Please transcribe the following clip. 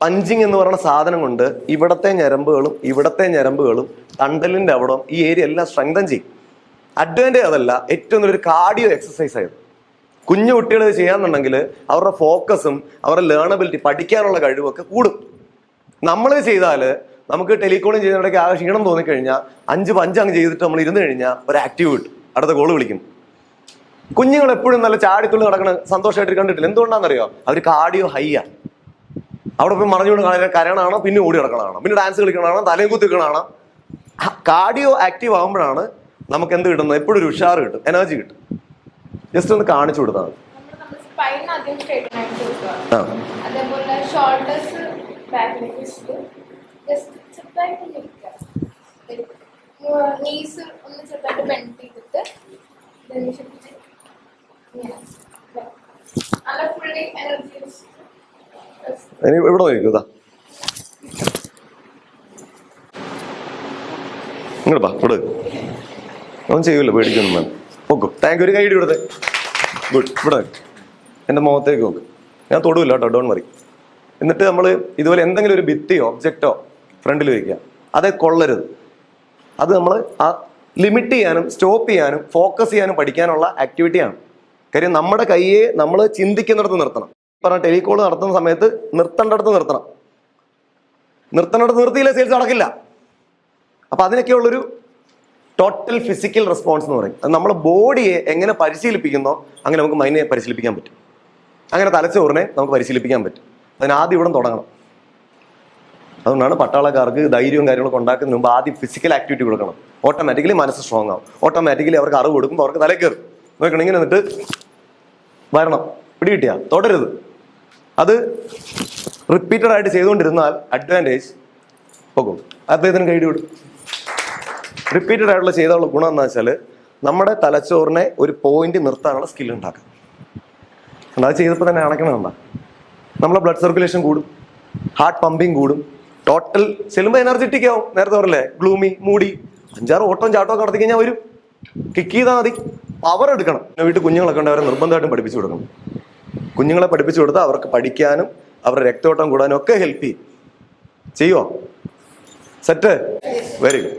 Punching എന്ന് പറയുന്ന സാധനം കൊണ്ട് ഇവിടത്തെ ഞരമ്പുകളും തണ്ടലിന്റെ അവിടെ ഈ ഏരിയ എല്ലാം സ്ട്രെങ്തൻ ചെയ്യും. അഡ്വാൻറ്റേജ് അതല്ല, ഏറ്റവും നല്ലൊരു കാർഡിയോ എക്സസൈസ് ആയിരുന്നു. കുഞ്ഞു കുട്ടികൾ ചെയ്യാന്നുണ്ടെങ്കിൽ അവരുടെ ഫോക്കസും അവരുടെ ലേണബിലിറ്റി, പഠിക്കാനുള്ള കഴിവൊക്കെ കൂടും. നമ്മൾ ചെയ്താൽ നമുക്ക് ടെലികോളിംഗ് ചെയ്യുന്നതിടയ്ക്ക് ആകെ ക്ഷീണം തോന്നിക്കഴിഞ്ഞാൽ 5 പഞ്ച് അങ്ങ് ചെയ്തിട്ട് നമ്മൾ ഇരുന്ന് കഴിഞ്ഞാൽ ഒരു ആക്റ്റീവ് കിട്ടും, അടുത്ത കോള് വിളിക്കും. കുഞ്ഞുങ്ങൾ എപ്പോഴും നല്ല ചാടിത്തുള്ളി നടക്കണ സന്തോഷമായിട്ട് കണ്ടിട്ടില്ല. എന്തുകൊണ്ടാണെന്നറിയോ? അവർ കാർഡിയോ ഹൈയാ. അവിടെ പോയി മറിഞ്ഞുകൊണ്ട് കരയണാണോ, പിന്നെ ഓടി കിടക്കണാണോ, പിന്നെ ഡാൻസ് കളിക്കണാണോ, തലയും കുത്തി വെക്കണാണോ. കാർഡിയോ ആക്റ്റീവ് ആകുമ്പോഴാണ് നമുക്ക് എന്ത് കിട്ടുന്നത്? എപ്പോഴും ഒരു ഉഷാർ കിട്ടും, എനർജി കിട്ടും. ജസ്റ്റ് ഒന്ന് കാണിച്ചു കൊടുത്താൽ ഇവിടെ നോക്കൂതാ, ഇങ്ങോട്ട് പാ, ഇവിടെ ഒന്നും ചെയ്യൂല, പേടിക്കൊന്നും വേണം. നോക്കൂ, താങ്ക് ഒരു കൈ കൊടുത്തേ. ഗുഡ്. ഇവിടെ എൻ്റെ മുഖത്തേക്ക് നോക്ക്, ഞാൻ തൊടുവില്ല കേട്ടോ, ഡോൺ മറി. എന്നിട്ട് നമ്മൾ ഇതുപോലെ എന്തെങ്കിലും ഒരു ഭിത്തിയോ ഒബ്ജക്റ്റോ ഫ്രണ്ടിൽ വയ്ക്കുക, അതേ കൊള്ളരുത്. അത് നമ്മൾ ആ ലിമിറ്റ് ചെയ്യാനും സ്റ്റോപ്പ് ചെയ്യാനും ഫോക്കസ് ചെയ്യാനും പഠിക്കാനുള്ള ആക്ടിവിറ്റിയാണ്. കാര്യം നമ്മുടെ കൈയെ നമ്മൾ ചിന്തിക്കുന്നിടത്ത് നിർത്തണം. പറഞ്ഞ ടെലികോൾ നടത്തുന്ന സമയത്ത് നിർത്തേണ്ടടുത്ത് നിർത്തണം. നിർത്തേണ്ടടുത്ത് നിർത്തിയില്ല സെയിൽസ് നടക്കില്ല. അപ്പം അതിനൊക്കെയുള്ളൊരു ടോട്ടൽ ഫിസിക്കൽ റെസ്പോൺസ് എന്ന് പറയും. അത് നമ്മളെ ബോഡിയെ എങ്ങനെ പരിശീലിപ്പിക്കുന്നോ അങ്ങനെ നമുക്ക് മൈൻഡിനെ പരിശീലിപ്പിക്കാൻ പറ്റും. അങ്ങനെ തലച്ചോറിനെ നമുക്ക് പരിശീലിപ്പിക്കാൻ പറ്റും. അതിനാദ്യം ഇവിടെ തുടങ്ങണം. അതുകൊണ്ടാണ് പട്ടാളക്കാർക്ക് ധൈര്യവും കാര്യങ്ങളൊക്കെ ഉണ്ടാക്കുന്നതിന് മുമ്പ് ആദ്യം ഫിസിക്കൽ ആക്ടിവിറ്റി കൊടുക്കണം. ഓട്ടോമാറ്റിക്കലി മനസ്സ് സ്ട്രോങ് ആവും. ഓട്ടോമാറ്റിക്കലി അവർക്ക് അറിവ് കൊടുക്കുമ്പോൾ അവർക്ക് തലയിൽ കയറും. നോക്കണം, ഇങ്ങനെ എന്നിട്ട് വരണം, പിടി കിട്ടിയാ തുടരുത്. അത് റിപ്പീറ്റഡ് ആയിട്ട് ചെയ്തുകൊണ്ടിരുന്നാൽ അഡ്വാൻറ്റേജ് പോകും. അദ്ദേഹത്തിന് കൈ വിടും. റിപ്പീറ്റഡ് ആയിട്ടുള്ള ചെയ്തുള്ള ഗുണം എന്താ വെച്ചാൽ നമ്മുടെ തലച്ചോറിനെ ഒരു പോയിന്റ് നിർത്താനുള്ള സ്കിൽ ഉണ്ടാക്കും. അത് ചെയ്തപ്പോൾ തന്നെ അണക്കണമെന്നാ നമ്മളെ ബ്ലഡ് സർക്കുലേഷൻ കൂടും, ഹാർട്ട് പമ്പിങ് കൂടും, ടോട്ടൽ ചെല്ലുമ്പോൾ എനർജറ്റിക് ആവും. നേരത്തെ പറഞ്ഞല്ലേ, ഗ്ലൂമി, മൂടി, 5-6 ഓട്ടം ചാട്ടമൊക്കെ നടത്തി കഴിഞ്ഞാൽ വരും. കിക്ക് ചെയ്താൽ മതി, പവർ എടുക്കണം. വീട്ടിൽ കുഞ്ഞുങ്ങളൊക്കെ ഉണ്ട്, അവരെ നിർബന്ധമായിട്ടും പഠിപ്പിച്ചു കൊടുക്കണം. കുഞ്ഞുങ്ങളെ പഠിപ്പിച്ചു കൊടുത്താൽ അവർക്ക് പഠിക്കാനും അവരുടെ രക്തോട്ടം കൂടാനും ഒക്കെ ഹെൽപ്പ് ചെയ്യും. ചെയ്യുമോ? സെറ്റ്? Very good.